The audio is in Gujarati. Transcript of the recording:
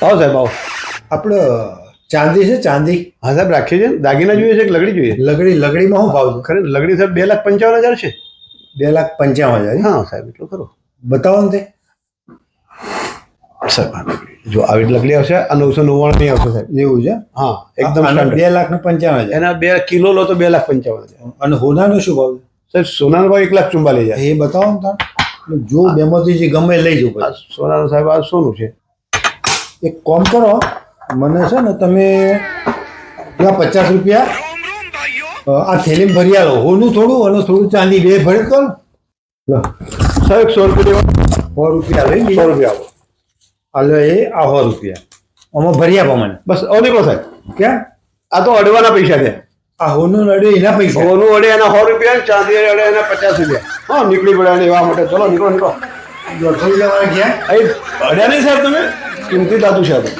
આવો સાહેબ આવો. આપણે ચાંદી છે ચાંદી હા સાહેબ રાખીએ છીએ. દાગીના જોઈએ છે કે લગડી જોઈએ? લગડીમાં શું ભાવ છે? ખરે લગડી સાહેબ 2,55,000 છે. 2,55,000 હા સાહેબ એટલું ખરો. બતાવો ને તે. સાહેબ આ લગડી. જો આવી લગડી આવશે આ 999 નહીં આવશે સાહેબ. એવું છે? હા એકદમ આનો સ્ટાન્ડર્ડ. 2,55,000. એના 2 કિલો લો તો 2,55,000. અને હોનાનો શું ભાવ છે? સાહેબ સોનાનો ભાવ 1,44,000. એ બતાવો ને તાર. જો બેમાંથી જે ગમે એ લઈ જવું આ પછી. સોનાનું સાહેબ આ સોનું છે. એક કામ કરો, મને છે ને તમે ત્યાં 50 રૂપિયા આ થેલીમાં ભરી આલો. હોનું થોડું અને થોડું ચાંદી બે ભરી દો ને. લો સાહેબ 100 રૂપિયા 100 રૂપિયા લઈ 100 રૂપિયા આવો. હાલો એ આ 100 રૂપિયા આમાં ભરી આપો મને. બસ આવો નીકળો સાહેબ. કેમ? આ તો અડવાના પૈસા છે. આ હોનું નડે એના પૈસા. સોનું અડે એના 100 રૂપિયા, ચાંદી અડે એના 50 રૂપિયા. હા નીકળી પડ્યા લેવા માટે. ચલો નીકળો નીકળો. 150 રૂપિયા ગયા. અહીં અડ્યા નહીં સાહેબ તમે? કિંમતી ધાતુ છે આ તો.